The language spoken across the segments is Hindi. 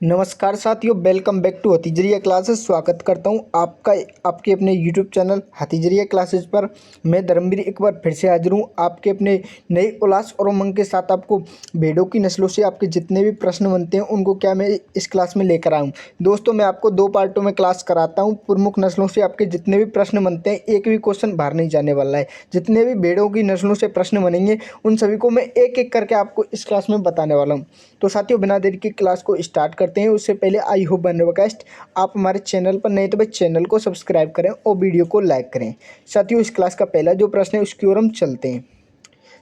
नमस्कार साथियों, वेलकम बैक टू हथीजरिया क्लासेस। स्वागत करता हूं आपका आपके अपने यूट्यूब चैनल हथीजरिया क्लासेस पर। मैं धर्मवीर एक बार फिर से हाजिर हूं आपके अपने नए उल्लास और उमंग के साथ। आपको भेड़ों की नस्लों से आपके जितने भी प्रश्न बनते हैं उनको क्या मैं इस क्लास में लेकर आऊँ। दोस्तों, मैं आपको 2 पार्टों में क्लास कराता हूँ। प्रमुख नस्लों से आपके जितने भी प्रश्न बनते हैं, एक भी क्वेश्चन बाहर नहीं जाने वाला है। जितने भी भेड़ों की नस्लों से प्रश्न बनेंगे उन सभी को मैं एक एक करके आपको इस क्लास में बताने वाला हूँ। तो साथियों, बिना देरी के क्लास को स्टार्ट करते हैं। उससे पहले आई होप वन रिक्वेस्ट, आप हमारे चैनल पर नए तो भाई चैनल को सब्सक्राइब करें और वीडियो को लाइक करें। साथियों, इस क्लास का पहला जो प्रश्न है उसकी ओर हम चलते हैं।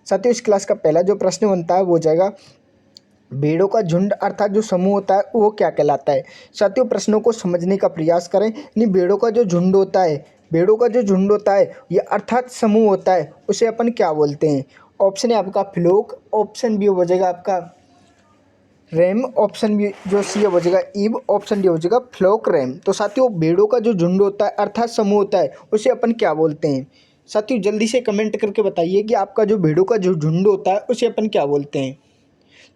साथियों, इस क्लास का पहला जो प्रश्न बनता है वो हो जाएगा, भेड़ों का झुंड अर्थात जो समूह होता है वो क्या कहलाता है। साथियों, प्रश्नों को समझने का प्रयास करें। नहीं, भेड़ों का जो झुंड होता है, भेड़ों का जो झुंड होता है ये अर्थात समूह होता है, उसे अपन क्या बोलते हैं। ऑप्शन है आपका फ्लोक, ऑप्शन बी हो जाएगा आपका रैम, ऑप्शन बी जो सी हो जाएगा ईव, ऑप्शन डी हो जाएगा फ्लोक रैम। तो साथियों, भेड़ों का जो झुंड होता है अर्थात समूह होता है उसे अपन क्या बोलते हैं। साथियों, जल्दी से कमेंट करके बताइए कि आपका जो भेड़ों का जो झुंड होता है उसे अपन क्या बोलते हैं।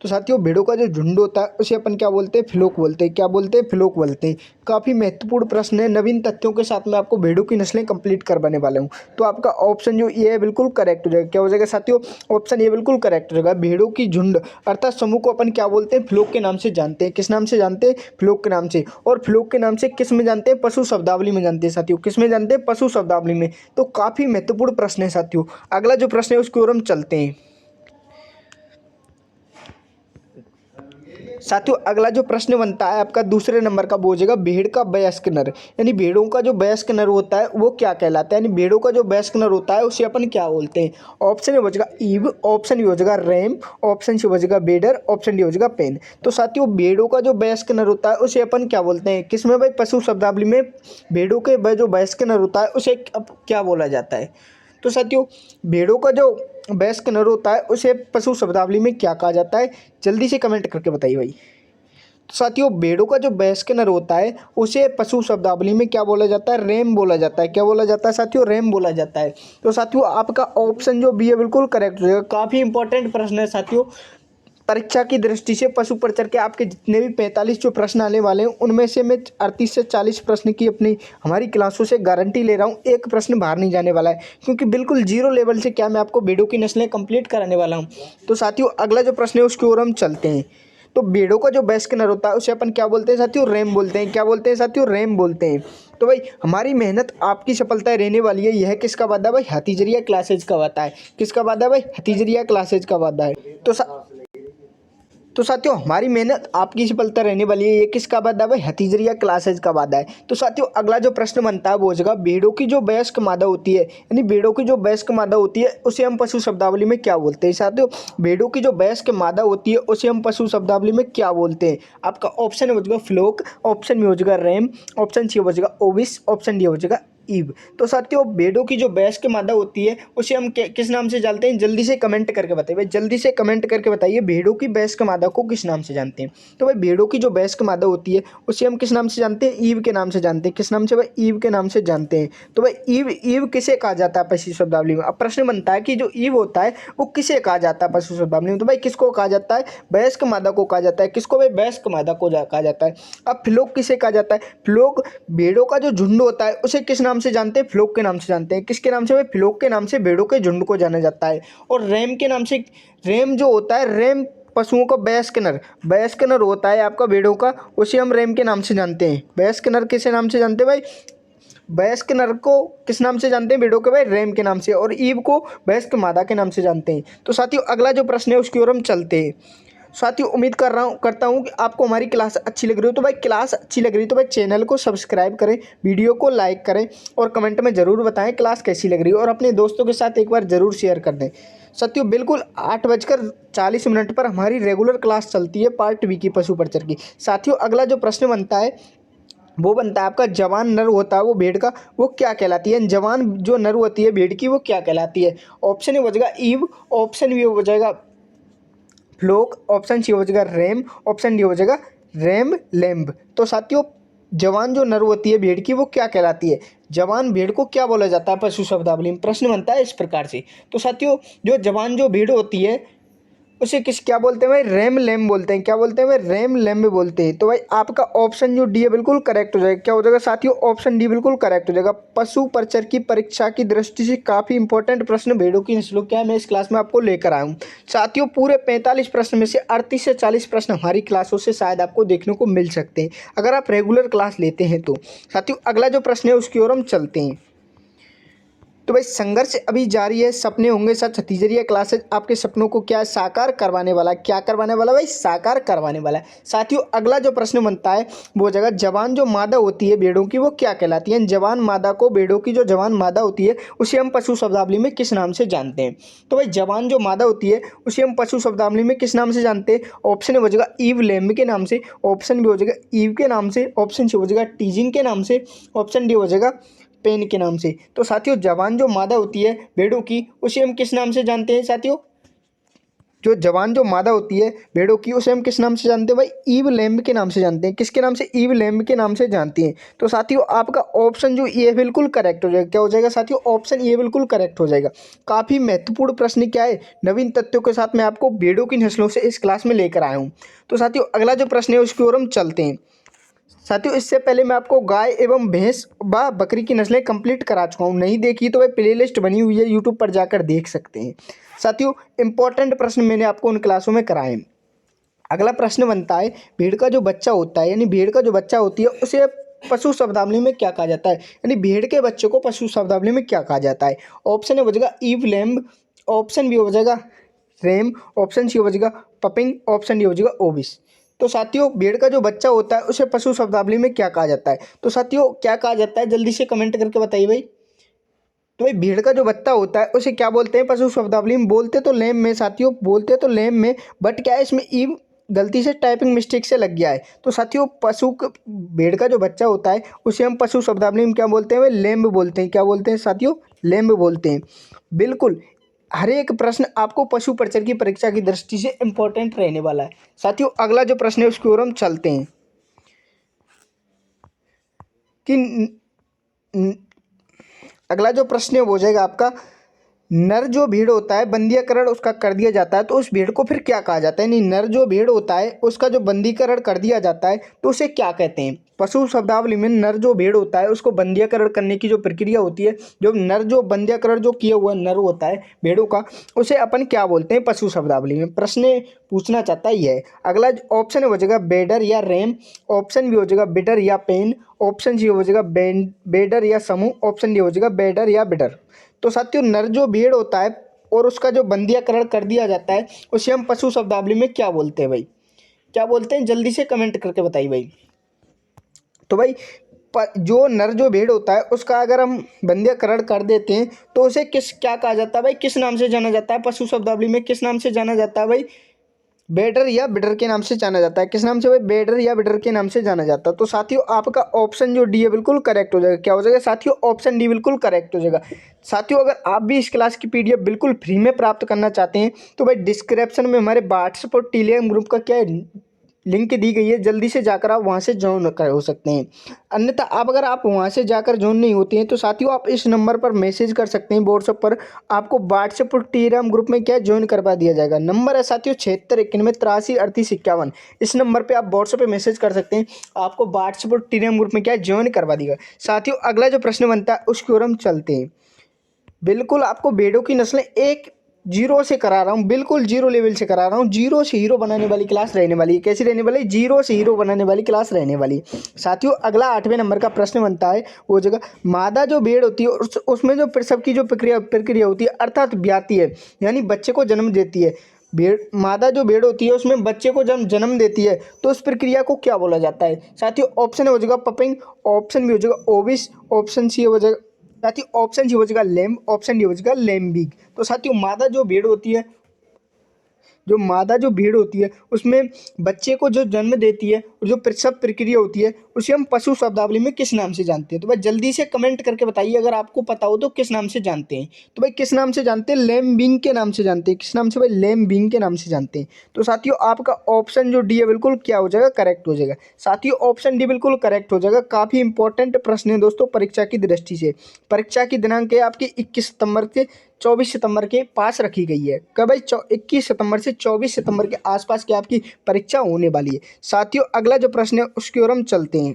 तो साथियों, भेड़ों का जो झुंड होता है उसे अपन क्या बोलते हैं, फ्लोक बोलते हैं। क्या बोलते हैं, फ्लोक बोलते हैं। काफ़ी महत्वपूर्ण प्रश्न है, नवीन तथ्यों के साथ मैं आपको भेड़ों की नस्लें कंप्लीट करवाने वाला हूँ। तो आपका ऑप्शन जो ये है बिल्कुल करेक्ट हो जाएगा। क्या हो जाएगा साथियों, ऑप्शन ये बिल्कुल करेक्ट हो जाएगा। भेड़ों की झुंड अर्थात समूह को अपन क्या बोलते हैं, फ्लोक के नाम से जानते हैं। किस नाम से जानते हैं, फ्लोक के नाम से। और फ्लोक के नाम से किस में जानते हैं, पशु शब्दावली में जानते हैं। साथियों, किस में जानते हैं, पशु शब्दावली में। तो काफ़ी महत्वपूर्ण प्रश्न है साथियों। अगला जो प्रश्न है उसकी ओर हम चलते हैं। साथियों, अगला जो प्रश्न बनता है आपका दूसरे नंबर का वो हो जाएगा, भेड़ का वयस्क नर। यानी भेड़ों का जो वयस्क नर होता है वो क्या कहलाता है। यानी भेड़ों का जो वयस्क नर होता है उसे अपन क्या बोलते हैं। ऑप्शन ए हो जाएगा ईव, ऑप्शन बी हो जाएगा रैम, ऑप्शन सी हो जाएगा बेडर, ऑप्शन डी हो जाएगा पेन। तो साथियों, भेड़ों का जो वयस्क नर होता है उसे अपन क्या बोलते हैं, किसमें भाई, पशु शब्दावली में। भेड़ों के जो वयस्क नर होता है उसे क्या बोला जाता है। तो साथियों, भेड़ों का जो वयस्क नर होता है उसे पशु शब्दावली में क्या कहा जाता है, जल्दी से कमेंट करके बताइए भाई। तो साथियों, भेड़ों का जो वयस्क नर होता है उसे पशु शब्दावली में क्या बोला जाता है, रैम बोला जाता है। क्या बोला जाता है साथियों, रैम बोला जाता है। तो साथियों, आपका ऑप्शन जो बी है बिल्कुल करेक्ट हो जाएगा। काफ़ी इंपॉर्टेंट प्रश्न है साथियों। परीक्षा की दृष्टि से पशु पर चढ़ के आपके जितने भी 45 जो प्रश्न आने वाले हैं उनमें से मैं 38 से 40 प्रश्न की अपनी हमारी क्लासों से गारंटी ले रहा हूँ। एक प्रश्न बाहर नहीं जाने वाला है, क्योंकि बिल्कुल जीरो लेवल से क्या मैं आपको भेड़ों की नस्लें कंप्लीट कराने वाला हूँ। तो साथियों, अगला जो प्रश्न है उसकी ओर हम चलते हैं। तो भेड़ों का जो वयस्क नर होता है उसे अपन क्या बोलते हैं साथियों, रैम बोलते हैं। क्या बोलते हैं साथियों, रैम बोलते हैं। तो भाई, हमारी मेहनत आपकी सफलता रहने वाली है। यह किसका वादा है भाई, हथीजरिया क्लासेज का वादा है। किसका वादा है भाई, हथीजरिया क्लासेज का वादा है। तो साथियों, हमारी मेहनत आपकी सफलता रहने वाली है। ये किसका वादा है भाई, हथीजरिया क्लासेज का वादा है। तो साथियों, अगला जो प्रश्न बनता है वो हो जाएगा, भेड़ों की जो वयस्क मादा होती है, यानी भेड़ों की जो वयस्क मादा होती है उसे हम पशु शब्दावली में क्या बोलते हैं। साथियों, भेड़ों की जो वयस्क मादा होती है उसे हम पशु शब्दावली में क्या बोलते हैं। आपका ऑप्शन हो जाएगा फ्लोक, ऑप्शन में हो जाएगा रैम, ऑप्शन सी हो जाएगा ओविस, ऑप्शन डी हो जाएगा ईव। तो साथियों, भेड़ों की जो वयस्क मादा होती है उसे हम किस नाम से जानते हैं, जल्दी से कमेंट करके बताइए भाई। जल्दी से कमेंट करके बताइए, भेड़ों की वयस्क मादा को किस नाम से जानते हैं। तो भाई, भेड़ों की जो वयस्क मादा होती है उसे हम किस नाम से जानते हैं, ईव के नाम से जानते हैं। किस नाम से भाई, ईव के नाम से जानते हैं। तो भाई, ईव ईव किसे कहा जाता है पशु शब्दावली में। अब प्रश्न बनता है कि जो ईव होता है वो किसे कहा जाता है पशु शब्दावली में। तो भाई, किसको कहा जाता है, वयस्क मादा को कहा जाता है। किसको भाई, वयस्क मादा को कहा जाता है। अब फ्लोक किसे कहा जाता है, फ्लोक भेड़ों का जो झुंड होता है उसे किस नाम से जानते हैं, फ्लोक के नाम से जानते हैं। किसके नाम से भाई, फ्लोक के नाम से भेड़ों के झुंड को जाना जाता है। और रैम के नाम से, रैम जो होता है, रैम पशुओं का वयस्क नर होता है आपका भेड़ों का, उसे हम रैम के नाम से जानते हैं। वयस्क नर किसे नाम से जानते हैं भाई, वयस्क नर को किस नाम से जानते हैं, भेड़ों के भाई रैम के नाम से। और ईव को वयस्क मादा के नाम से जानते हैं। तो साथियों, अगला जो प्रश्न है उसकी ओर हम चलते हैं। साथियों, उम्मीद करता हूँ कि आपको हमारी क्लास अच्छी लग रही हो। तो भाई, क्लास अच्छी लग रही है तो भाई चैनल को सब्सक्राइब करें, वीडियो को लाइक करें और कमेंट में ज़रूर बताएं क्लास कैसी लग रही है, और अपने दोस्तों के साथ एक बार ज़रूर शेयर कर दें। साथियों, बिल्कुल 8:40 पर हमारी रेगुलर क्लास चलती है पार्ट बी की पशु पर्चर की। साथियों, अगला जो प्रश्न बनता है वो बनता है आपका, जवान नर होता है वो भेड़ का, वो क्या कहलाती है। जवान जो नर होती है भेड़ की वो क्या कहलाती है। ऑप्शन ए हो जाएगा ईव, ऑप्शन बी हो जाएगा फ्लोक, ऑप्शन सी हो जाएगा रैम, ऑप्शन डी हो जाएगा रैम लैम्ब। तो साथियों, जवान जो नर होती है भेड़ की वो क्या कहलाती है, जवान भेड़ को क्या बोला जाता है पशु शब्दावली में। प्रश्न बनता है इस प्रकार से। तो साथियों, जो जवान जो भेड़ होती है उसे क्या बोलते हैं भाई, रेम लैम्ब बोलते हैं। क्या बोलते हैं भाई, रेम लैम्ब बोलते हैं। तो भाई आपका ऑप्शन जो डी है बिल्कुल करेक्ट हो जाएगा। क्या हो जाएगा साथियों, ऑप्शन डी बिल्कुल करेक्ट हो जाएगा। पशु प्रचर की परीक्षा की दृष्टि से काफ़ी इंपॉर्टेंट प्रश्न भेड़ों की नस्लों क्या है मैं इस क्लास में आपको लेकर आया हूँ साथियों। पूरे 45 प्रश्न में से 38 से 40 प्रश्न हमारी क्लासों से शायद आपको देखने को मिल सकते हैं अगर आप रेगुलर क्लास लेते हैं तो। साथियों अगला जो प्रश्न है उसकी ओर हम चलते हैं। तो भाई संघर्ष अभी जारी है, सपने होंगे सच छत्तीसगढ़िया क्लासेज आपके सपनों को क्या साकार करवाने वाला है। क्या करवाने वाला भाई, साकार करवाने वाला है। साथियों अगला जो प्रश्न बनता है वो जगह जवान जो मादा होती है भेड़ों की वो क्या कहलाती है। जवान मादा को, भेड़ों की जो जवान मादा होती है उसे हम पशु शब्दावली में किस नाम से जानते हैं। तो भाई जवान जो मादा होती है उसे हम पशु शब्दावली में किस नाम से जानते हैं। ऑप्शन ए हो जाएगा ईव लैम्ब के नाम से, ऑप्शन बी हो जाएगा ईव के नाम से, ऑप्शन सी हो जाएगा टीजिंग के नाम से, ऑप्शन डी हो जाएगा पेन के नाम से। तो साथियों जवान जो मादा होती है भेड़ों की उसे हम किस नाम से जानते हैं साथियों। जो जवान जो मादा होती है भेड़ों की उसे हम किस नाम से जानते हैं भाई, ईव लैम्ब के नाम से जानते हैं। किसके नाम से, ईव लैम्ब के नाम से जानते हैं। तो साथियों आपका ऑप्शन जो ये बिल्कुल करेक्ट हो जाएगा। क्या हो जाएगा साथियों, ऑप्शन ये बिल्कुल करेक्ट हो जाएगा। काफ़ी महत्वपूर्ण प्रश्न क्या है, नवीन तथ्यों के साथ मैं आपको भेड़ों की नस्लों से इस क्लास में लेकर आया हूँ। तो साथियों अगला जो प्रश्न है उसकी ओर हम चलते हैं। साथियों इससे पहले मैं आपको गाय एवं भैंस व बकरी की नस्लें कंप्लीट करा चुका हूँ, नहीं देखी तो वह प्लेलिस्ट बनी हुई है यूट्यूब पर जाकर देख सकते हैं। साथियों इंपॉर्टेंट प्रश्न मैंने आपको उन क्लासों में कराए हैं। अगला प्रश्न बनता है भेड़ का जो बच्चा होता है यानी भेड़ का जो बच्चा होती है उसे पशु शब्दावली में क्या कहा जाता है। यानी भेड़ के बच्चे को पशु शब्दावली में क्या कहा जाता है। ऑप्शन ए हो जाएगा ईव लैम्ब, ऑप्शन बी हो जाएगा रेम, ऑप्शन सी हो जाएगा पपिंग, ऑप्शन डी हो जाएगा ओबिस। तो साथियों भेड़ का जो बच्चा होता है उसे पशु शब्दावली में क्या कहा जाता है। तो साथियों क्या कहा जाता है जल्दी से कमेंट करके बताइए भाई। तो भाई भेड़ का जो बच्चा होता है उसे क्या बोलते हैं पशु शब्दावली में। बोलते तो लेम में साथियों, बोलते तो लेम में, बट क्या है इसमें ईव गलती से टाइपिंग मिस्टेक से लग गया है। तो साथियों भेड़ का जो बच्चा होता है उसे हम पशु शब्दावली में क्या बोलते हैं भाई, लेम्ब बोलते हैं। क्या बोलते हैं साथियों, लेम्ब बोलते हैं। बिल्कुल हर एक प्रश्न आपको पशु प्रचर की परीक्षा की दृष्टि से इंपॉर्टेंट रहने वाला है। साथियों अगला जो प्रश्न है उसकी ओर हम चलते हैं कि अगला जो प्रश्न है वो हो जाएगा आपका, नर जो भेड़ होता है बंदीकरण उसका कर दिया जाता है तो उस भेड़ को फिर क्या कहा जाता है। नहीं, नर जो भेड़ होता है उसका जो बंदीकरण कर दिया जाता है तो उसे क्या कहते हैं। पशु शब्दावली में नर जो भेड़ होता है उसको बंदीकरण करने की जो प्रक्रिया होती है, जो नर जो बंदीकरण जो किया हुआ नर होता है भेड़ों का, उसे अपन क्या बोलते हैं पशु शब्दावली में। प्रश्न पूछना चाहता है यह है। अगला ऑप्शन हो जाएगा बेडर या रैम, ऑप्शन बी हो जाएगा बिडर या पेन, ऑप्शन सी हो जाएगा बेडर या समूह, ऑप्शन डी हो जाएगा बेडर या बिडर। तो साथियों नर जो भेड़ होता है और उसका जो बंदीकरण कर दिया जाता है उसे हम पशु शब्दावली में क्या बोलते हैं भाई। क्या बोलते हैं जल्दी से कमेंट करके बताइए भाई। तो भाई जो नर जो भेड़ होता है उसका अगर हम बंदीकरण कर देते हैं तो उसे क्या कहा जाता है भाई, किस नाम से जाना जाता है पशु शब्दावली में, किस नाम से जाना जाता है भाई, बेडर या बिडर के नाम से जाना जाता है। किस नाम से भाई, बेडर या बिडर के नाम से जाना जाता है। तो साथियों आपका ऑप्शन जो डी है बिल्कुल करेक्ट हो जाएगा। क्या हो जाएगा साथियों, ऑप्शन डी बिल्कुल करेक्ट हो जाएगा। साथियों अगर आप भी इस क्लास की पीडीएफ बिल्कुल फ्री में प्राप्त करना चाहते हैं तो भाई डिस्क्रिप्शन में हमारे व्हाट्सएप और टेलीग्राम ग्रुप का क्या है लिंक दी गई है, जल्दी से जाकर आप वहाँ से ज्वाइन हो सकते हैं। अन्यथा अगर आप वहाँ से जाकर ज्वाइन नहीं होते हैं तो साथियों आप इस नंबर पर मैसेज कर सकते हैं व्हाट्सएप पर, आपको व्हाट्सएप और टेलीग्राम ग्रुप में क्या ज्वाइन करवा दिया जाएगा। नंबर है साथियों 7691833851। इस नंबर पर आप व्हाट्सएप पर मैसेज कर सकते हैं, आपको व्हाट्सएप और टेलीग्राम ग्रुप में क्या ज्वाइन करवा दिया। साथियों अगला जो प्रश्न बनता है उसकी ओर हम चलते हैं। बिल्कुल आपको भेड़ों की नस्लें एक जीरो से करा रहा हूँ, बिल्कुल जीरो लेवल से करा रहा हूँ। जीरो से हीरो बनाने वाली क्लास रहने वाली है। कैसी रहने वाली, जीरो से हीरो बनाने वाली क्लास रहने वाली। साथियों अगला 8वें नंबर का प्रश्न बनता है वो जगह मादा जो भेड़ होती है उसमें जो प्रसव की जो प्रक्रिया होती है अर्थात ब्याती है यानी बच्चे को जन्म देती है। भेड़ मादा जो भेड़ होती है उसमें बच्चे को जब जन्म देती है तो उस प्रक्रिया को क्या बोला जाता है। साथियों ऑप्शन हो जाएगा पपिंग, ऑप्शन बी हो जाएगा ओविस, ऑप्शन सी हो जाएगा साथियों ऑप्शन सी हो जाएगा लेम, ऑप्शन डी हो जाएगा लेम्बिग। तो साथियों मादा जो भेड़ होती है, जो मादा जो भेड़ होती है उसमें बच्चे को जो जन्म देती है और जो प्रसव प्रक्रिया होती है उसे हम पशु शब्दावली में किस नाम से जानते हैं? तो भाई जल्दी से कमेंट करके बताइए अगर आपको पता हो तो किस नाम से जानते हैं। तो भाई किस नाम से जानते हैं? लैम्बिंग के नाम से जानते हैं। किस नाम से भाई? लैम्बिंग के नाम से जानते हैं। तो साथियों आपका ऑप्शन जो डी है बिल्कुल क्या हो जाएगा? करेक्ट हो जाएगा। साथियों ऑप्शन डी बिल्कुल करेक्ट हो जाएगा। काफ़ी इंपॉर्टेंट प्रश्न है दोस्तों परीक्षा की दृष्टि से। परीक्षा की दिनांक है आपकी 21 सितंबर से 24 सितंबर के पास रखी गई है। कब भाई? 21 सितंबर से 24 सितंबर के आसपास की आपकी परीक्षा होने वाली है। साथियों अगला जो प्रश्न है उसकी ओर हम चलते हैं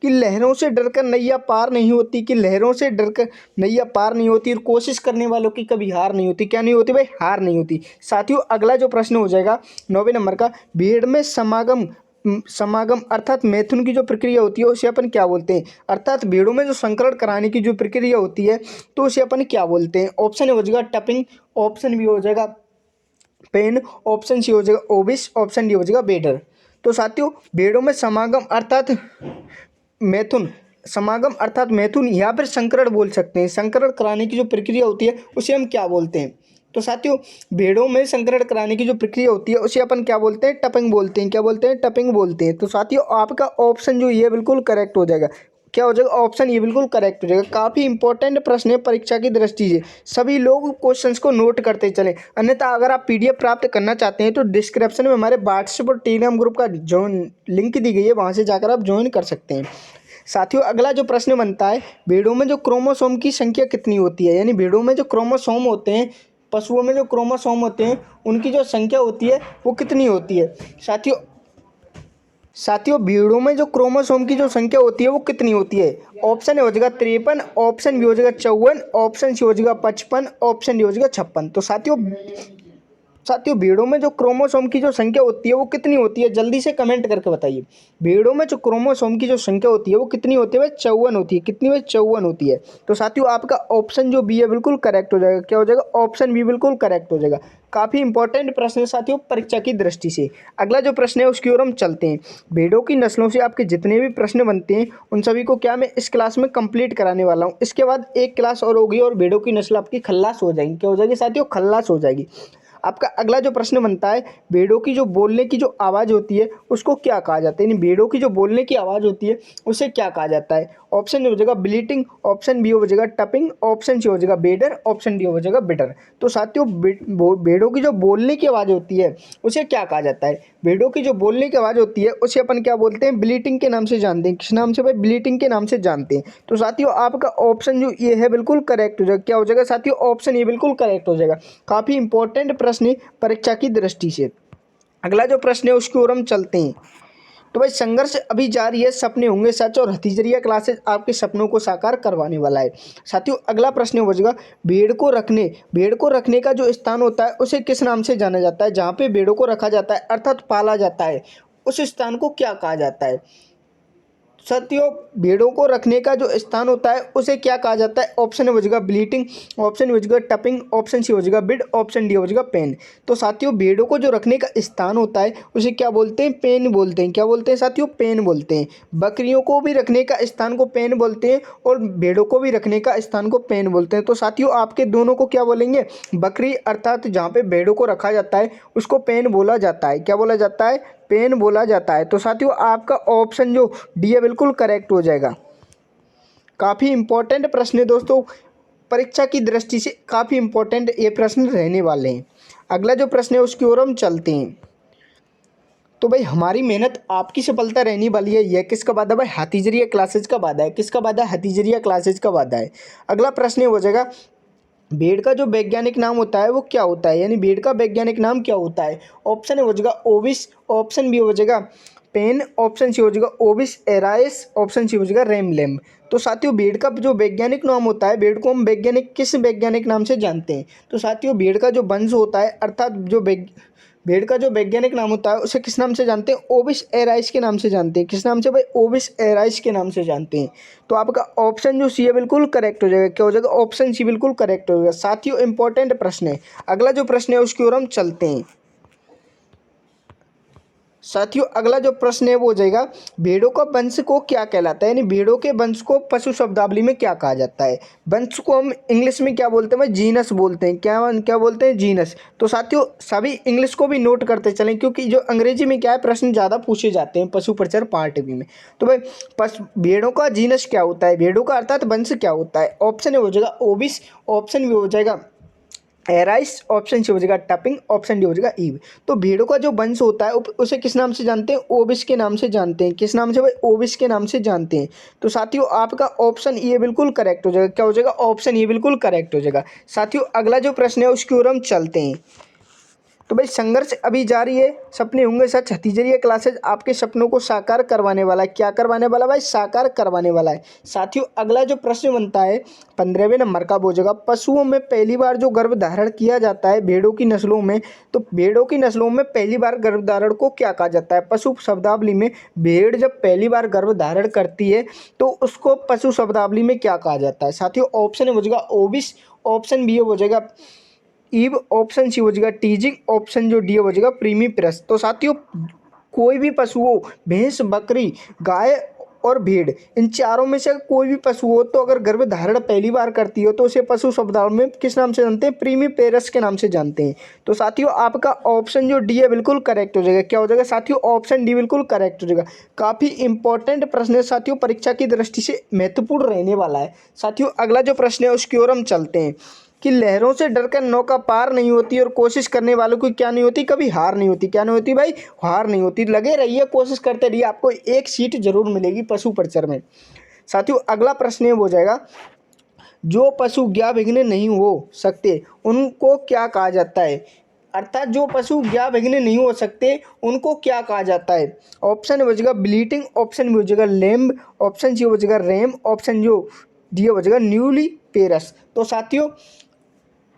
कि लहरों से डरकर नैया पार नहीं होती। कि लहरों से डरकर नैया पार नहीं होती और कोशिश करने वालों की कभी हार नहीं होती। क्या नहीं होती भाई? हार नहीं होती। साथियों अगला जो प्रश्न हो जाएगा 9वें नंबर का, भीड़ में समागम अर्थात मैथुन की जो प्रक्रिया होती है उसे अपन क्या बोलते हैं? अर्थात भीड़ों में जो संकरण कराने की जो प्रक्रिया होती है तो उसे अपन क्या बोलते हैं? ऑप्शन हो जाएगा टपिंग, ऑप्शन बी हो जाएगा पेन, ऑप्शन सी हो जाएगा ओबिस, ऑप्शन डी हो जाएगा बेडर। तो साथियों भीड़ों में समागम अर्थात मैथुन, समागम अर्थात मैथुन या फिर संकरण बोल सकते हैं। संकरण कराने की जो प्रक्रिया होती है उसे हम क्या बोलते हैं? तो साथियों भेड़ों में संकरण कराने की जो प्रक्रिया होती है उसे अपन क्या बोलते हैं? टपिंग बोलते हैं। क्या बोलते हैं? टपिंग बोलते हैं। तो साथियों आपका ऑप्शन जो ये बिल्कुल करेक्ट हो जाएगा। क्या हो जाएगा? ऑप्शन ये बिल्कुल करेक्ट हो जाएगा। काफ़ी इंपॉर्टेंट प्रश्न है परीक्षा की दृष्टि से, सभी लोग क्वेश्चंस को नोट करते चलें। अन्यथा अगर आप पीडीएफ प्राप्त करना चाहते हैं तो डिस्क्रिप्शन में हमारे व्हाट्सएप और टेलीग्राम ग्रुप का ज्वाइन लिंक दी गई है, वहाँ से जाकर आप ज्वाइन कर सकते हैं। साथियों अगला जो प्रश्न बनता है, भेड़ों में जो क्रोमोसोम की संख्या कितनी होती है? यानी भेड़ों में जो क्रोमोसोम होते हैं, पशुओं में जो क्रोमोसोम होते हैं उनकी जो संख्या होती है वो कितनी होती है? साथियों भेड़ों में जो क्रोमोसोम की जो संख्या होती है वो कितनी होती है? ऑप्शन ए हो जाएगा 53, ऑप्शन बी हो जाएगा 54, ऑप्शन सी हो जाएगा 55, ऑप्शन डी हो जाएगा 56। तो साथियों भेड़ों में जो क्रोमोसोम की जो संख्या होती है वो कितनी होती है? जल्दी से कमेंट करके बताइए। भेड़ों में जो क्रोमोसोम की जो संख्या होती है वो कितनी होती है भाई? 54 होती है। कितनी भाई? 54 होती है। तो साथियों आपका ऑप्शन जो बी है बिल्कुल करेक्ट हो जाएगा। क्या हो जाएगा? ऑप्शन बी बिल्कुल करेक्ट हो जाएगा। काफ़ी इंपॉर्टेंट प्रश्न है साथियों परीक्षा की दृष्टि से। अगला जो प्रश्न है उसकी ओर हम चलते हैं। भेड़ों की नस्लों से आपके जितने भी प्रश्न बनते हैं उन सभी को क्या मैं इस क्लास में कंप्लीट कराने वाला हूँ। इसके बाद एक क्लास और होगी और भेड़ों की नस्ल आपकी खल्लास हो जाएगी। क्या हो जाएगी साथियों? खल्लास हो जाएगी। आपका अगला जो प्रश्न बनता है, भेड़ों की जो बोलने की जो आवाज़ होती है उसको क्या कहा जाता है? यानी भेड़ों की जो बोलने की आवाज़ होती है उसे क्या कहा जाता है? ऑप्शन ए हो जाएगा ब्लीटिंग, ऑप्शन बी हो जाएगा टपिंग, ऑप्शन सी हो जाएगा बेडर, ऑप्शन डी हो जाएगा बिटर। तो साथियों भेड़ों की जो बोलने की आवाज़ होती है उसे क्या कहा जाता है? भेड़ों की जो बोलने की आवाज़ होती है उसे अपन क्या बोलते हैं? ब्लीटिंग के नाम से जानते हैं। किस नाम से भाई? ब्लीटिंग के नाम से जानते हैं। तो साथियों आपका ऑप्शन जो ये है बिल्कुल करेक्ट हो जाएगा। क्या हो जाएगा साथियों? ऑप्शन ये बिल्कुल करेक्ट हो जाएगा। काफ़ी इंपॉर्टेंट प्रश्न है परीक्षा की दृष्टि से। अगला जो प्रश्न है उसकी ओर हम चलते हैं। तो भाई संघर्ष अभी जारी है, सपने होंगे सच और हथीजरिया क्लासेस आपके सपनों को साकार करवाने वाला है। साथियों अगला प्रश्न हो जाएगा, भेड़ को रखने का जो स्थान होता है उसे किस नाम से जाना जाता है? जहाँ पे भेड़ों को रखा जाता है अर्थात पाला जाता है उस स्थान को क्या कहा जाता है? साथियों भेड़ों को रखने का जो स्थान होता है उसे क्या कहा जाता है? ऑप्शन हो जाएगा ब्लीटिंग, ऑप्शन हो जाएगा टपिंग, ऑप्शन सी हो जाएगा बिड, ऑप्शन डी हो जाएगा पेन। तो साथियों भेड़ों को जो रखने का स्थान होता है उसे क्या बोलते हैं? पेन बोलते हैं। क्या बोलते हैं साथियों? पेन बोलते हैं। बकरियों को भी रखने का स्थान को पेन बोलते हैं और भेड़ों को भी रखने का स्थान को पेन बोलते हैं। तो साथियों आपके दोनों को क्या बोलेंगे? बकरी अर्थात जहाँ पे भेड़ों को रखा जाता है उसको पेन बोला जाता है। क्या बोला जाता है? पेन बोला जाता है। तो साथियों आपका ऑप्शन जो डी है बिल्कुल करेक्ट हो जाएगा। काफ़ी इंपॉर्टेंट प्रश्न है दोस्तों, परीक्षा की दृष्टि से काफ़ी इंपॉर्टेंट ये प्रश्न रहने वाले हैं। अगला जो प्रश्न है उसकी ओर हम चलते हैं। तो भाई हमारी मेहनत आपकी सफलता रहने वाली है। यह किसका वादा भाई? हाथीजरिया क्लासेज का वादा है। किसका वादा? हाथीजरिया क्लासेज का वादा है। अगला प्रश्न हो जाएगा, भेड़ का जो वैज्ञानिक नाम होता है वो क्या होता है? यानी भेड़ का वैज्ञानिक नाम क्या होता है? ऑप्शन हो जाएगा ओविस, ऑप्शन बी हो जाएगा पेन, ऑप्शन सी हो जाएगा ओविस एराइस, ऑप्शन सी हो जाएगा रेमलेम। तो साथियों भेड़ का जो वैज्ञानिक नाम होता है, भेड़ को हम किस वैज्ञानिक नाम से जानते हैं? तो साथियों भेड़ का जो वंश होता है अर्थात भेड़ का जो वैज्ञानिक नाम होता है उसे किस नाम से जानते हैं? ओविस एराइस के नाम से जानते हैं। किस नाम से भाई? ओविस एराइस के नाम से जानते हैं। तो आपका ऑप्शन जो सी है बिल्कुल करेक्ट हो जाएगा। क्या हो जाएगा? ऑप्शन सी बिल्कुल करेक्ट हो जाएगा। साथियों इंपॉर्टेंट प्रश्न है। अगला जो प्रश्न है उसकी ओर हम चलते हैं। साथियों अगला जो प्रश्न है वो हो जाएगा भेड़ों का वंश को क्या कहलाता है, यानी भेड़ों के वंश को पशु शब्दावली में क्या कहा जाता है। वंश को हम इंग्लिश में क्या बोलते हैं भाई, जीनस बोलते हैं। क्या क्या बोलते हैं, जीनस। तो साथियों सभी इंग्लिश को भी नोट करते चलें, क्योंकि जो अंग्रेजी में क्या है प्रश्न ज़्यादा पूछे जाते हैं पशु प्रचर पार्ट बी में। तो भाई भेड़ों का जीनस क्या होता है, भेड़ों का अर्थात वंश क्या होता है। ऑप्शन ए हो जाएगा ओबिस, ऑप्शन बी हो जाएगा एराइस, ऑप्शन सी हो जाएगा टपिंग, ऑप्शन डी हो जाएगा ईव। तो भेड़ों का जो वंश होता है उसे किस नाम से जानते हैं, ओबिस के नाम से जानते हैं। किस नाम से भाई, ओबिस के नाम से जानते हैं। तो साथियों आपका ऑप्शन ये बिल्कुल करेक्ट हो जाएगा। क्या हो जाएगा, ऑप्शन ये बिल्कुल करेक्ट हो जाएगा। साथियों अगला जो प्रश्न है उसकी ओर हम चलते हैं। तो भाई संघर्ष अभी जारी है, सपने होंगे सच छत्तीसगढ़िया क्लासेज आपके सपनों को साकार करवाने वाला है। क्या करवाने वाला भाई, साकार करवाने वाला है। साथियों अगला जो प्रश्न बनता है 15वें नंबर का वो जगह पशुओं में पहली बार जो गर्भधारण किया जाता है भेड़ों की नस्लों में, तो भेड़ों की नस्लों में पहली बार गर्भधारण को क्या कहा जाता है। पशु शब्दावली में भेड़ जब पहली बार गर्भधारण करती है तो उसको पशु शब्दावली में क्या कहा जाता है। साथियों ऑप्शन हो जाएगा ओविस, ऑप्शन बी हो जाएगा ईव, ऑप्शन सी हो जाएगा टीजिंग, ऑप्शन जो डी हो जाएगा प्रीमीप्रस। तो साथियों कोई भी पशु हो, भैंस, बकरी, गाय और भेड़, इन चारों में से कोई भी पशु हो तो अगर गर्भधारण पहली बार करती हो तो उसे पशु शब्दावली में किस नाम से जानते हैं, प्रीमीपेरस के नाम से जानते हैं। तो साथियों आपका ऑप्शन जो डी है बिल्कुल करेक्ट हो जाएगा। क्या हो जाएगा साथियों, ऑप्शन डी बिल्कुल करेक्ट हो जाएगा। काफ़ी इंपॉर्टेंट प्रश्न है साथियों, परीक्षा की दृष्टि से महत्वपूर्ण रहने वाला है। साथियों अगला जो प्रश्न है उसकी ओर हम चलते हैं कि लहरों से डरकर नौका पार नहीं होती और कोशिश करने वालों की क्या नहीं होती, कभी हार नहीं होती। क्या नहीं होती भाई, हार नहीं होती। लगे रहिए, कोशिश करते रहिए, आपको एक सीट जरूर मिलेगी पशु परिचर में। साथियों अगला प्रश्न हो जाएगा जो पशु ज्ञाविघ्न नहीं हो सकते उनको क्या कहा जाता है, अर्थात जो पशु ज्ञाविघ्न नहीं हो सकते उनको क्या कहा जाता है। ऑप्शन हो जाएगा ब्लीटिंग, ऑप्शन बी हो जाएगा लेम्ब, ऑप्शन सी हो जाएगा रैम, ऑप्शन जो डी हो जाएगा न्यूली पेरस। तो साथियों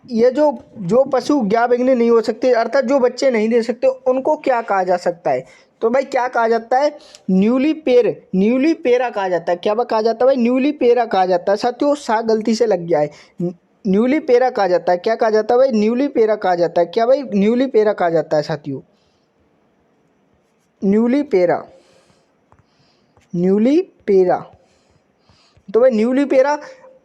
ये जो पशु ज्ञाविघ्न नहीं हो सकते अर्थात जो बच्चे नहीं दे सकते उनको क्या कहा जा सकता है। तो भाई क्या कहा जाता है, न्यूली पेरा कहा जाता है। क्या कहा जाता है भाई, न्यूली पेरा कहा जाता है। साथियों सा गलती से लग गया है, न्यूली पेरा कहा जाता है। क्या कहा जाता है भाई, न्यूली पेरा कहा जाता है। क्या भाई, न्यूली पेरा कहा जाता है साथियों, न्यूली पेरा, न्यूली पेरा। तो भाई न्यूली पेरा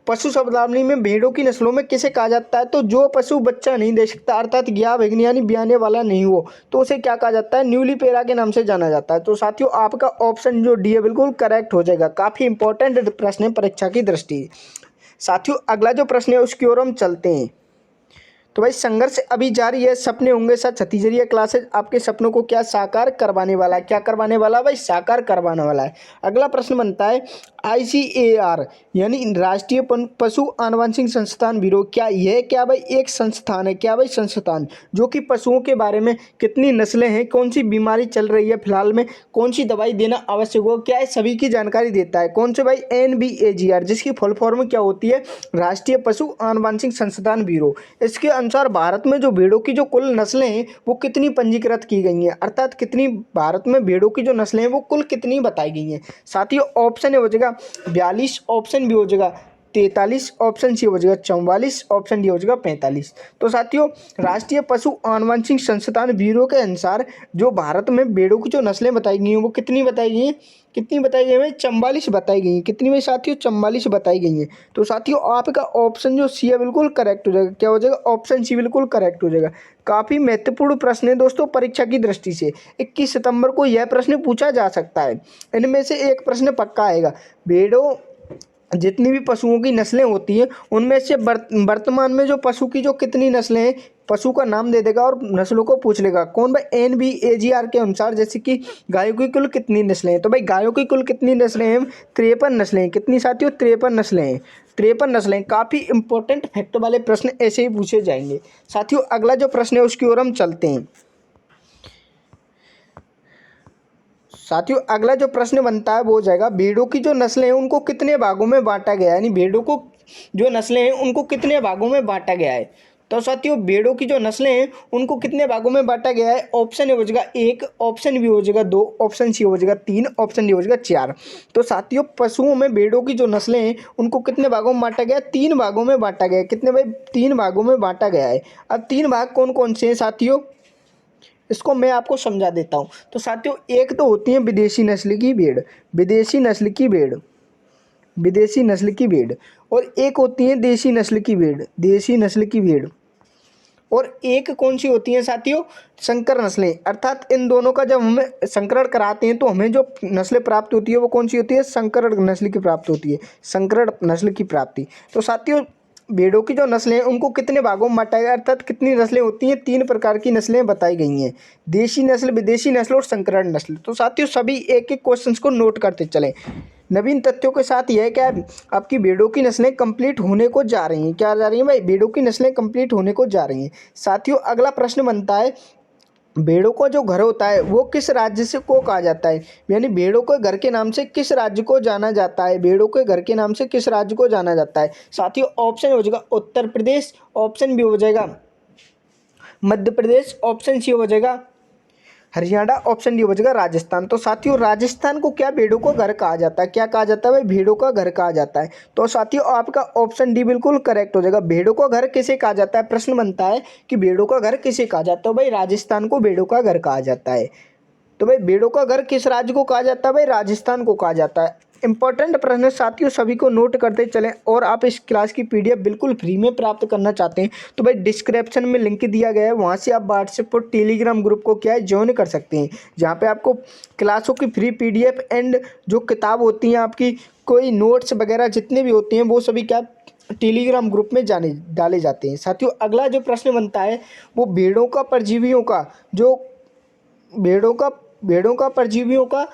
पशु शब्दावली में भेड़ों की नस्लों में किसे कहा जाता है, तो जो पशु बच्चा नहीं दे सकता अर्थात ज्ञाविघ्न यानी ब्याने वाला नहीं हो तो उसे क्या कहा जाता है, न्यूली पेरा के नाम से जाना जाता है। तो साथियों आपका ऑप्शन जो डी है बिल्कुल करेक्ट हो जाएगा। काफ़ी इंपॉर्टेंट प्रश्न है परीक्षा की दृष्टि। साथियों अगला जो प्रश्न है उसकी ओर हम चलते हैं। तो भाई संघर्ष अभी जारी है, सपने होंगे सच छत्तीसगढ़िया क्लासेज आपके सपनों को क्या साकार करवाने वाला है। क्या करवाने वाला भाई, साकार करवाने वाला है। अगला प्रश्न बनता है ICAR यानी राष्ट्रीय पशु आनुवंशिक संस्थान ब्यूरो, क्या यह क्या भाई एक संस्थान है। क्या भाई, संस्थान जो कि पशुओं के बारे में कितनी नस्लें हैं, कौन सी बीमारी चल रही है फिलहाल में, कौन सी दवाई देना आवश्यक हो, क्या है सभी की जानकारी देता है। कौन से भाई, NBAGR जिसकी फुल फॉर्म क्या होती है, राष्ट्रीय पशु आनुवंशिक संस्थान ब्यूरो। इसके अनुसार भारत में जो भेड़ों की जो कुल नस्लें हैं वो कितनी पंजीकृत की गई हैं, अर्थात कितनी भारत में भेड़ों की जो नस्लें हैं वो कुल कितनी बताई गई हैं। साथियों ऑप्शन ए हो जाएगा 42, ऑप्शन बी हो जाएगा 43, ऑप्शन सी हो जाएगा 44, ऑप्शन डी हो जाएगा 45। तो साथियों राष्ट्रीय पशु आनुवंशिक संस्थान ब्यूरो के अनुसार जो भारत में भेड़ों की जो नस्लें बताई गई हैं वो कितनी बताई गई हैं, कितनी बताई गई है, 44 बताई गई हैं। कितनी में साथियों, 44 बताई गई हैं। तो साथियों आपका ऑप्शन जो सी है बिल्कुल करेक्ट हो जाएगा। क्या हो जाएगा, ऑप्शन सी बिल्कुल करेक्ट हो जाएगा। काफ़ी महत्वपूर्ण प्रश्न है दोस्तों परीक्षा की दृष्टि से। 21 सितंबर को यह प्रश्न पूछा जा सकता है। इनमें से एक प्रश्न पक्का आएगा। भेड़ों जितनी भी पशुओं की नस्लें होती हैं उनमें से वर्तमान में जो पशु की जो कितनी नस्लें हैं, पशु का नाम दे देगा और नस्लों को पूछ लेगा। कौन भाई, NBAGR के अनुसार जैसे कि गायों की कुल कितनी नस्लें हैं। तो भाई गायों की कुल कितनी नस्लें हैं, 53 नस्लें हैं। कितनी साथियों, 53 नस्लें हैं, 53 नस्लें। काफ़ी इंपॉर्टेंट फैक्ट वाले प्रश्न ऐसे ही पूछे जाएंगे। साथियों अगला जो प्रश्न है उसकी ओर हम चलते हैं। साथियों अगला जो प्रश्न बनता है वो हो जाएगा भेड़ों की जो नस्लें हैं उनको कितने भागों में बांटा गया है, यानी भेड़ों को जो नस्लें हैं उनको कितने भागों में बांटा गया है। तो साथियों भेड़ों की जो नस्लें हैं उनको कितने भागों में बांटा गया है। ऑप्शन ए हो जाएगा 1, ऑप्शन बी हो जाएगा 2, ऑप्शन सी हो जाएगा 3, ऑप्शन डी हो जाएगा 4। तो साथियों पशुओं में भेड़ों की जो नस्लें हैं उनको कितने भागों में बांटा गया है, 3 भागों में बांटा गया है। कितने भाई, 3 भागों में बांटा गया है। अब 3 भाग कौन कौन से हैं साथियों, इसको मैं आपको समझा देता हूँ। तो साथियों एक तो होती है विदेशी नस्ल की भेड़, विदेशी नस्ल की भेड़, विदेशी नस्ल की भेड़, और एक होती है देसी नस्ल की भेड़, देसी नस्ल की भेड़, और एक कौन सी होती है साथियों, संकर नस्लें। अर्थात इन दोनों का जब हमें संकरण कराते हैं तो हमें जो नस्लें प्राप्त होती है वो कौन सी होती है, संकरण नस्ल की प्राप्त होती है, संकरण नस्ल की प्राप्ति। तो साथियों भेड़ों की जो नस्लें हैं उनको कितने भागों में बांटा गया, अर्थात कितनी नस्लें होती हैं, 3 प्रकार की नस्लें बताई गई हैं, देशी नस्ल, विदेशी नस्ल और संकरण नस्ल। तो साथियों सभी एक एक क्वेश्चन को नोट करते चलें। नवीन तथ्यों के साथ यह क्या है, आपकी भेड़ों की नस्लें कंप्लीट होने को जा रही हैं, क्या जा रही हैं भाई, भेड़ों की नस्लें कंप्लीट होने को जा रही हैं। साथियों अगला प्रश्न बनता है, भेड़ों का जो घर होता है वो किस राज्य से को कहा जाता है, यानी भेड़ों के घर के नाम से किस राज्य को जाना जाता है, भेड़ों के घर के नाम से किस राज्य को जाना जाता है। साथियों ऑप्शन हो जाएगा उत्तर प्रदेश, ऑप्शन बी हो जाएगा मध्य प्रदेश, ऑप्शन सी हो जाएगा हरियाणा, ऑप्शन डी हो जाएगा राजस्थान। तो साथियों राजस्थान को क्या भेड़ों का घर कहा जाता है, क्या कहा जाता है भाई, भेड़ों का घर कहा जाता है। तो साथियों आपका ऑप्शन डी बिल्कुल करेक्ट हो जाएगा। भेड़ों का घर किसे कहा जाता है, प्रश्न बनता है कि भेड़ों का घर किसे कहा जाता है, भाई राजस्थान को भेड़ों का घर कहा जाता है। तो भाई भेड़ों का घर किस राज्य को कहा जाता है, भाई राजस्थान को कहा जाता है। इंपॉर्टेंट प्रश्न है साथियों, सभी को नोट करते चलें। और आप इस क्लास की पीडीएफ बिल्कुल फ्री में प्राप्त करना चाहते हैं तो भाई डिस्क्रिप्शन में लिंक दिया गया है, वहाँ से आप व्हाट्सएप और टेलीग्राम ग्रुप को क्या है ज्वाइन कर सकते हैं, जहाँ पे आपको क्लासों की फ्री पीडीएफ एंड जो किताब होती हैं आपकी कोई नोट्स वगैरह जितने भी होते हैं वो सभी क्या टेलीग्राम ग्रुप में जाने डाले जाते हैं। साथियों अगला जो प्रश्न बनता है वो भेड़ों का परजीवियों का जो भेड़ों का परजीवियों का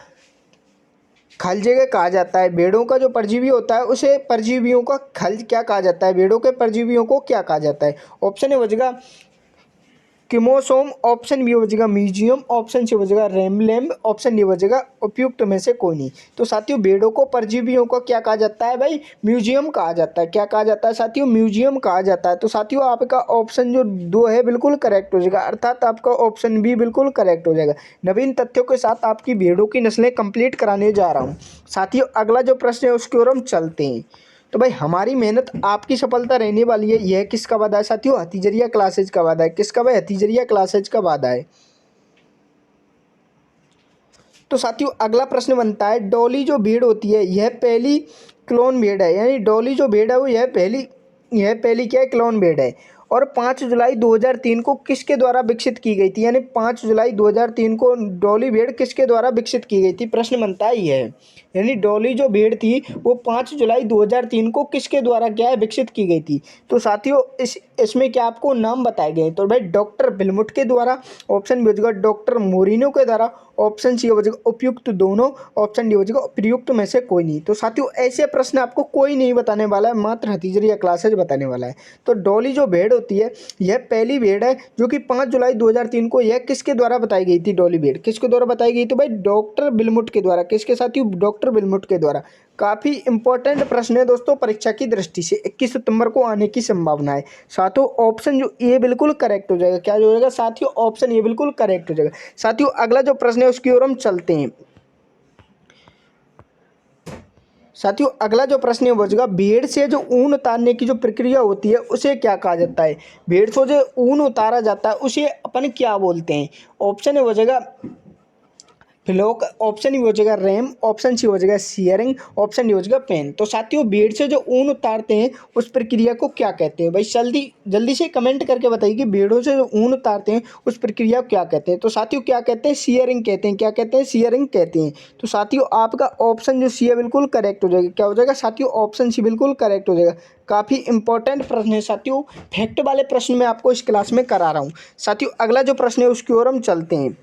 खल जगह कहा जाता है। भेड़ों का जो परजीवी होता है उसे परजीवियों का खल क्या कहा जाता है, भेड़ों के परजीवियों को क्या कहा जाता है। ऑप्शन ए हो जाएगा किमोसोम, ऑप्शन बी हो जाएगा म्यूजियम, ऑप्शन सी हो जाएगा रेमलैम्ब, ऑप्शन डी हो जाएगा उपयुक्त में से कोई नहीं। तो साथियों भेड़ों को परजीवियों को क्या कहा जाता है भाई, म्यूजियम कहा जाता है। क्या कहा जाता है साथियों, म्यूजियम कहा जाता है। तो साथियों आपका ऑप्शन जो 2 है बिल्कुल करेक्ट हो जाएगा, अर्थात आपका ऑप्शन बी बिल्कुल करेक्ट हो जाएगा। नवीन तथ्यों के साथ आपकी भेड़ों की नस्लें कंप्लीट कराने जा रहा हूँ। साथियों अगला जो प्रश्न है उसकी ओर हम चलते हैं। तो भाई हमारी मेहनत आपकी सफलता रहने वाली है, यह किसका वादा है साथियों, हथीजरिया क्लासेज का वादा है। किसका भाई, हथीजरिया क्लासेज का वादा है। तो साथियों अगला प्रश्न बनता है, डॉली जो भेड़ होती है यह पहली क्लोन भेड़ है, यानी डॉली जो भेड़ है वो यह पहली क्या है, क्लोन भेड़ है। और 5 जुलाई 2003 को किसके द्वारा विकसित की गई थी, यानी 5 जुलाई 2003 को डॉली भेड़ किसके द्वारा विकसित की गई थी, प्रश्न बनता है यह। यानी डॉली जो भेड़ थी वो 5 जुलाई 2003 को किसके द्वारा क्या है, विकसित की गई थी। तो साथियों इसमें क्या आपको नाम बताए गए, तो भाई डॉक्टर बिलमुट के द्वारा, ऑप्शन बी हो जाएगा डॉक्टर मोरिनो के द्वारा, ऑप्शन सी हो जाएगा उपयुक्त दोनों, ऑप्शन डी हो जाएगा उपयुक्त में से कोई नहीं। तो साथियों ऐसे प्रश्न आपको कोई नहीं बताने वाला है, मात्र हथीजरिया क्लासेज बताने वाला है। तो डॉली जो भेड़ होती है यह पहली भेड़ है जो कि 5 जुलाई 2003 को यह किसके द्वारा बताई गई थी, डॉली भेड़ किसके द्वारा बताई गई, तो भाई डॉक्टर बिलमुट के द्वारा। किसके साथियों, डॉक्टर बिलमुट के द्वारा। काफ़ी इंपॉर्टेंट प्रश्न है दोस्तों परीक्षा की दृष्टि से, 21 सितंबर को आने की संभावना है। साथियों ऑप्शन जो ए बिल्कुल करेक्ट हो जाएगा, क्या जो हो जाएगा साथियों, ऑप्शन ए बिल्कुल करेक्ट हो जाएगा। साथियों अगला जो प्रश्न है उसकी ओर हम चलते हैं। साथियों अगला जो प्रश्न है वो होगा, भेड़ से जो ऊन उतारने की जो प्रक्रिया होती है उसे क्या कहा जाता है, भेड़ से जो ऊन उतारा जाता है उसे अपन क्या बोलते हैं। ऑप्शन हो जाएगा फ्लोक, ऑप्शन हो जाएगा रैम, ऑप्शन सी हो जाएगा सीयरिंग, ऑप्शन डी हो जाएगा पेन। तो साथियों भेड़ से जो ऊन उतारते हैं उस प्रक्रिया को क्या कहते हैं, भाई जल्दी से कमेंट करके बताइए कि भेड़ों से जो ऊन उतारते हैं उस प्रक्रिया को क्या कहते हैं। तो साथियों क्या कहते हैं, सीयरिंग कहते हैं। क्या कहते हैं, सीयरिंग कहते हैं। तो साथियों आपका ऑप्शन जो सी है बिल्कुल करेक्ट हो जाएगा। क्या हो जाएगा साथियों, ऑप्शन सी बिल्कुल करेक्ट हो जाएगा। काफ़ी इंपॉर्टेंट प्रश्न है साथियों, फैक्ट वाले प्रश्न मैं आपको इस क्लास में करा रहा हूँ। साथियों अगला जो प्रश्न है उसकी ओर हम चलते हैं।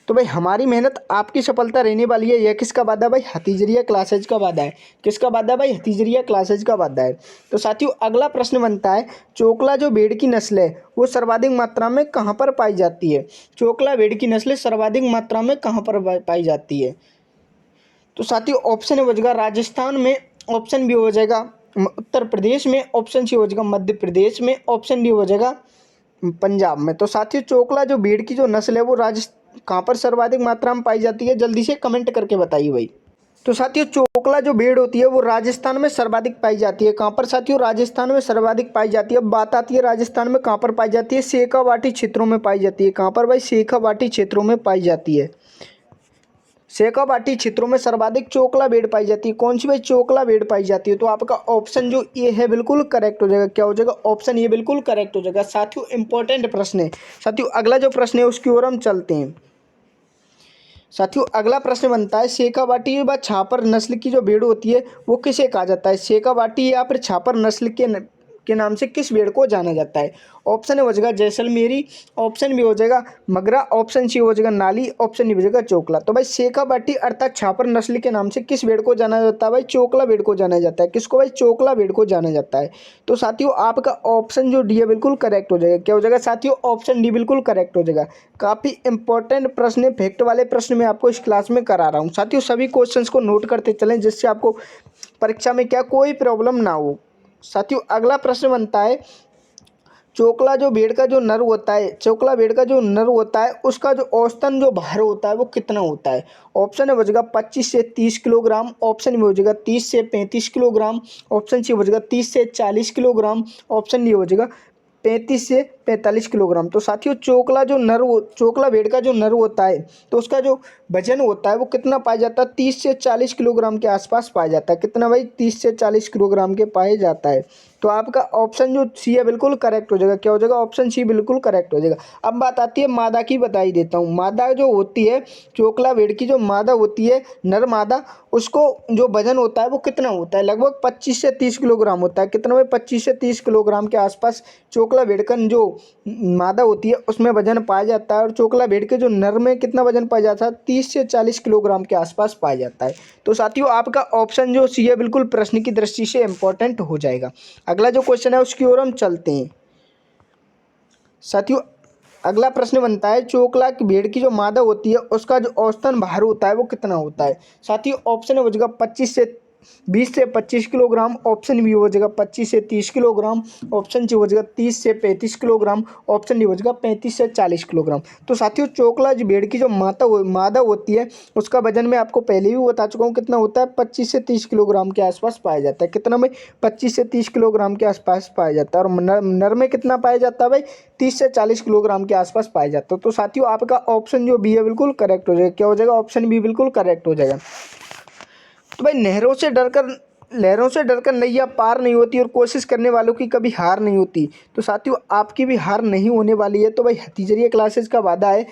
तो भाई हमारी मेहनत आपकी सफलता रहने वाली है, यह किसका वादा भाई, हथीजरिया क्लासेज का वादा है। किसका वादा भाई, हथीजरिया क्लासेज का वादा है। तो साथियों अगला प्रश्न बनता है, चोकला जो भेड़ की नस्ल है वो सर्वाधिक मात्रा में कहाँ पर पाई जाती है। चोकला भेड़ की नस्ल सर्वाधिक मात्रा में कहाँ पर पाई जाती है। तो साथियों ऑप्शन हो जाएगा राजस्थान में, ऑप्शन बी हो जाएगा उत्तर प्रदेश में, ऑप्शन सी हो जाएगा मध्य प्रदेश में, ऑप्शन डी हो जाएगा पंजाब में। तो साथियों चोकला जो भेड़ की जो नस्ल है वो कहाँ पर सर्वाधिक मात्रा में पाई जाती है, जल्दी से कमेंट करके बताइए भाई। तो साथियों चोकला जो भेड़ होती है वो राजस्थान में सर्वाधिक पाई जाती है। कहाँ पर साथियों? राजस्थान में सर्वाधिक पाई जाती है। अब बात आती है राजस्थान में कहाँ पर पाई जाती है? शेखावाटी क्षेत्रों में पाई जाती है। कहाँ पर भाई? शेखावाटी क्षेत्रों में पाई जाती है। शेखावाटी क्षेत्रों में सर्वाधिक चोकला भेड़ पाई जाती है। कौन सी भाई? चोकला भेड़ पाई जाती है। तो आपका ऑप्शन जो ए है बिल्कुल करेक्ट हो जाएगा। क्या हो जाएगा? ऑप्शन ए बिल्कुल करेक्ट हो जाएगा। साथियों इंपॉर्टेंट प्रश्न है। साथियों अगला जो प्रश्न है उसकी ओर हम चलते हैं। साथियों अगला प्रश्न बनता है शेखावाटी व छापर नस्ल की जो भेड़ होती है वो किसे कहा जाता है? शेखावाटी या फिर छापर नस्ल के नाम से किस भेड़ को जाना जाता है? ऑप्शन ए हो जाएगा जैसलमेरी, ऑप्शन बी हो जाएगा मगरा, ऑप्शन सी हो जाएगा नाली, ऑप्शन डी हो जाएगा चोकला। तो भाई शेखावाटी अर्थात छापर नस्ल के नाम से किस भेड़ को जाना जाता है? भाई चोकला भेड़ को जाना जाता है। किसको भाई? चोकला भेड़ को जाना जाता है। तो साथियों आपका ऑप्शन जो डी है बिल्कुल करेक्ट हो जाएगा। क्या हो जाएगा साथियों? ऑप्शन डी बिल्कुल करेक्ट हो जाएगा। काफ़ी इंपॉर्टेंट प्रश्न है, फैक्ट वाले प्रश्न मैं आपको इस क्लास में करा रहा हूँ। साथियों सभी क्वेश्चंस को नोट करते चलें जिससे आपको परीक्षा में क्या कोई प्रॉब्लम ना हो। साथियों अगला प्रश्न बनता है चोकला जो भेड़ का जो नर होता है, चोकला भेड़ का जो नर होता है उसका जो औसतन जो भार होता है वो कितना होता है? ऑप्शन ए हो जाएगा 25 से 30 किलोग्राम, ऑप्शन बी हो जाएगा 30 से 35 किलोग्राम, ऑप्शन सी हो जाएगा 30 से 40 किलोग्राम, ऑप्शन डी हो जाएगा 35 से 45 किलोग्राम। तो साथियों चोकला भेड़ का जो नर होता है तो उसका जो वजन होता है वो कितना पाया जाता है? 30 से 40 किलोग्राम के आसपास पाया जाता है। कितना भाई? 30 से 40 किलोग्राम के पाया जाता है। तो आपका ऑप्शन जो सी है बिल्कुल करेक्ट हो जाएगा। क्या हो जाएगा? ऑप्शन सी बिल्कुल करेक्ट हो जाएगा। अब बात आती है मादा की, बता ही देता हूँ। मादा जो होती है चोकला भेड़ की, जो मादा होती है नर मादा, उसको जो वजन होता है वो कितना होता है? लगभग 25 से 30 किलोग्राम होता है। कितना भाई? 25 से 30 किलोग्राम के आसपास चोकला भेड़ का जो मादा होती है उसमें वजन पाया जाता है। और चोकला भेड़ के जो नर में कितना वजन पाया जाता है? 30 से 40 किलोग्राम के आसपास पाया जाता है। तो साथियों आपका ऑप्शन जो सी है बिल्कुल प्रश्न की दृष्टि से इंपॉर्टेंट हो जाएगा। अगला जो क्वेश्चन है उसकी ओर हम चलते हैं। साथियों अगला प्रश्न बनता है चोकला की भेड़ की जो मादा होती है उसका जो औसतन भार होता है वो कितना होता है? साथियों ऑप्शन हो जाएगा 20 से 25 किलोग्राम, ऑप्शन बी हो जाएगा 25 से 30 किलोग्राम, ऑप्शन सी हो जाएगा 30 से 35 किलोग्राम, ऑप्शन डी हो जाएगा 35 से 40 किलोग्राम। तो साथियों चोकला जो भेड़ की जो मादा होती है उसका वजन मैं आपको पहले भी बता चुका हूँ कितना होता है? 25 से 30 किलोग्राम के आसपास पाया जाता है। कितना भाई? 25 से 30 किलोग्राम के आसपास पाया जाता है। और नर में कितना पाया जाता है भाई? 30 से 40 किलोग्राम के आसपास पाया जाता है। तो साथियों आपका ऑप्शन जो बी है बिल्कुल करेक्ट हो जाएगा। क्या हो जाएगा? ऑप्शन बी बिल्कुल करेक्ट हो जाएगा। तो भाई लहरों से डरकर नैया पार नहीं होती और कोशिश करने वालों की कभी हार नहीं होती। तो साथियों आपकी भी हार नहीं होने वाली है। तो भाई हथीजरिया क्लासेस का वादा है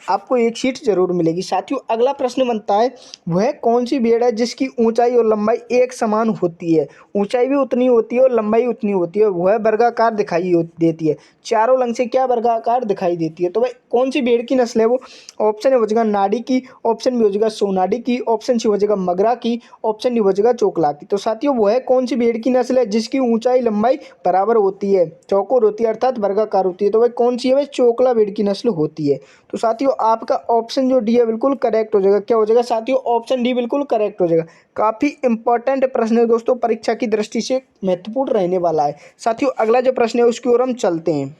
आपको एक सीट जरूर मिलेगी। साथियों अगला प्रश्न बनता है वह कौन सी भेड़ है जिसकी ऊंचाई और लंबाई एक समान होती है? ऊंचाई भी उतनी होती है और लंबाई उतनी होती है। वह वर्गाकार दिखाई देती है, चारों लंग से क्या वर्गाकार दिखाई देती है। तो भाई कौन सी भेड़ की नस्ल है वो? ऑप्शन ए हो जाएगा नाड़ी की, ऑप्शन बी हो जाएगा सोनाडी की, ऑप्शन सी हो जाएगा मगरा की, ऑप्शन डी हो जाएगा चोकला की। तो साथियों वह कौन सी भेड़ की नस्ल है जिसकी ऊंचाई लंबाई बराबर होती है, चौकोर होती है अर्थात वर्गाकार होती है? तो भाई कौन सी है भाई? चोकला भेड़ की नस्ल होती है। तो साथियों आपका ऑप्शन जो डी है बिल्कुल करेक्ट हो जाएगा। क्या हो जाएगा साथियों? ऑप्शन डी बिल्कुल करेक्ट हो जाएगा। काफ़ी इंपॉर्टेंट प्रश्न है दोस्तों, परीक्षा की दृष्टि से महत्वपूर्ण रहने वाला है। साथियों अगला जो प्रश्न है उसकी ओर हम चलते हैं।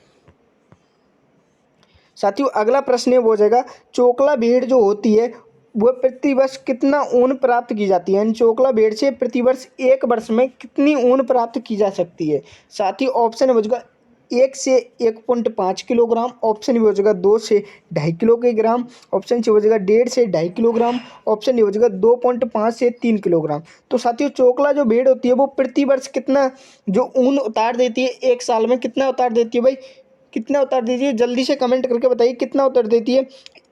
साथियों अगला प्रश्न है वो हो जाएगा चोकला भेड़ जो होती है वह प्रतिवर्ष कितना ऊन प्राप्त की जाती है? यानी चोकला भेड़ से प्रतिवर्ष एक वर्ष में कितनी ऊन प्राप्त की जा सकती है? साथियों ऑप्शन हो जाएगा 1 से 1.5 किलोग्राम, ऑप्शन बी हो जाएगा 2 से 2.5 किलो के ग्राम, ऑप्शन सी हो जाएगा 1.5 से 2.5 किलोग्राम, ऑप्शन डी हो जाएगा 2.5 से 3 किलोग्राम। तो साथियों चोकला जो भेड़ होती है वो प्रतिवर्ष कितना जो ऊन उतार देती है, एक साल में कितना उतार देती है भाई? कितना उतार देती है? जल्दी से कमेंट करके बताइए कितना उतार देती है।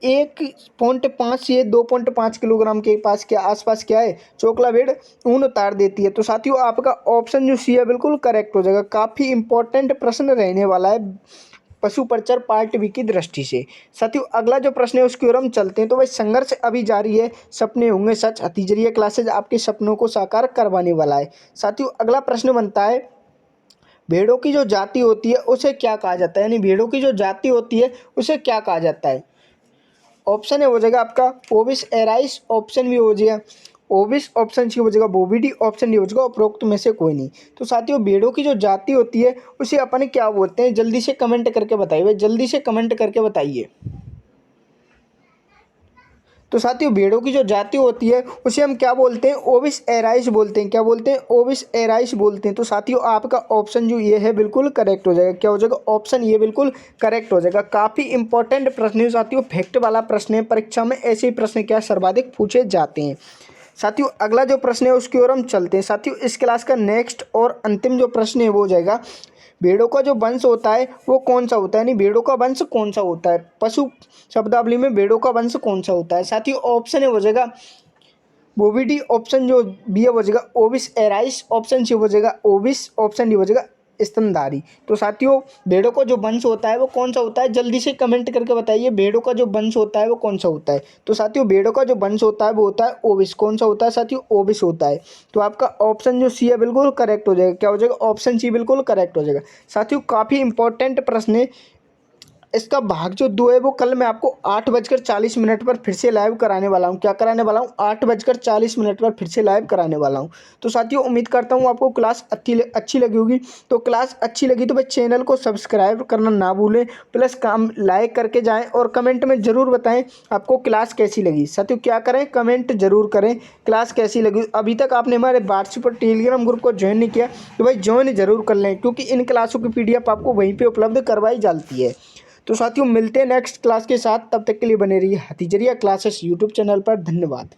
1.5 से 2.5 किलोग्राम के पास के आसपास क्या है चोकला भेड़ ऊन उतार देती है। तो साथियों आपका ऑप्शन जो सी है बिल्कुल करेक्ट हो जाएगा। काफ़ी इंपॉर्टेंट प्रश्न रहने वाला है पशु प्रचार पार्ट बी की दृष्टि से। साथियों अगला जो प्रश्न है उसकी ओर हम चलते हैं। तो भाई संघर्ष अभी जारी है, सपने होंगे सच, हथीजरिया क्लासेज आपके सपनों को साकार करवाने वाला है। साथियों अगला प्रश्न बनता है भेड़ों की जो जाति होती है उसे क्या कहा जाता है? यानी भेड़ों की जो जाति होती है उसे क्या कहा जाता है? ऑप्शन ए हो जाएगा आपका ओविस एराइस, ऑप्शन बी हो जाएगा ओविस, ऑप्शन सी हो जाएगा बोविडी, ऑप्शन डी हो जाएगा उपरोक्त में से कोई नहीं। तो साथियों भेड़ों की जो जाति होती है उसे अपन क्या बोलते हैं? जल्दी से कमेंट करके बताइए, जल्दी से कमेंट करके बताइए। तो साथियों भेड़ों की जो जाति होती है उसे हम क्या बोलते हैं, ओविस एराइस बोलते हैं। क्या बोलते हैं, ओविस एराइस बोलते हैं। तो साथियों आपका ऑप्शन जो ये है बिल्कुल करेक्ट हो जाएगा। क्या हो जाएगा, ऑप्शन ये बिल्कुल करेक्ट हो जाएगा। काफ़ी इंपॉर्टेंट प्रश्न है साथियों, फैक्ट वाला प्रश्न है, परीक्षा में ऐसे ही प्रश्न क्या सर्वाधिक पूछे जाते हैं। साथियों अगला जो प्रश्न है उसकी ओर हम चलते हैं। साथियों इस क्लास का नेक्स्ट और अंतिम जो प्रश्न है वो हो जाएगा, भेड़ों का जो वंश होता है वो कौन सा होता है, यानी भेड़ों का वंश कौन सा होता है। पशु शब्दावली में भेड़ों का वंश कौन सा होता है। साथियों ऑप्शन है हो जाएगा बोविडी, ऑप्शन जो बी है हो जाएगा ओविस एराइस, ऑप्शन सी हो जाएगा ओविस, ऑप्शन डी हो जाएगा स्तनधारी। तो साथियों भेड़ों का जो वंश होता है वो कौन सा होता है, जल्दी से कमेंट करके बताइए भेड़ों का जो वंश होता है वो कौन सा होता है। तो साथियों भेड़ों का जो वंश होता है वो होता है ओविस। कौन सा होता है साथियों, ओविस होता है। तो आपका ऑप्शन जो सी है बिल्कुल करेक्ट हो जाएगा। क्या हो जाएगा, ऑप्शन सी बिल्कुल करेक्ट हो जाएगा। साथियों काफ़ी इंपॉर्टेंट प्रश्न है। इसका भाग जो 2 है वो कल मैं आपको 8:40 पर फिर से लाइव कराने वाला हूँ। क्या कराने वाला हूँ, 8:40 पर फिर से लाइव कराने वाला हूँ। तो साथियों उम्मीद करता हूँ आपको क्लास अच्छी लगी होगी। तो क्लास अच्छी लगी तो भाई चैनल को सब्सक्राइब करना ना भूलें, प्लस काम लाइक करके जाएँ और कमेंट में ज़रूर बताएँ आपको क्लास कैसी लगी। साथियों क्या करें, कमेंट जरूर करें क्लास कैसी लगी। अभी तक आपने हमारे व्हाट्सएप और टेलीग्राम ग्रुप को ज्वाइन नहीं किया तो भाई ज्वाइन जरूर कर लें, क्योंकि इन क्लासों की PDF आपको वहीं पर उपलब्ध करवाई जाती है। तो साथियों मिलते हैं नेक्स्ट क्लास के साथ, तब तक के लिए बने रहिए हाथीजरिया क्लासेस यूट्यूब चैनल पर। धन्यवाद।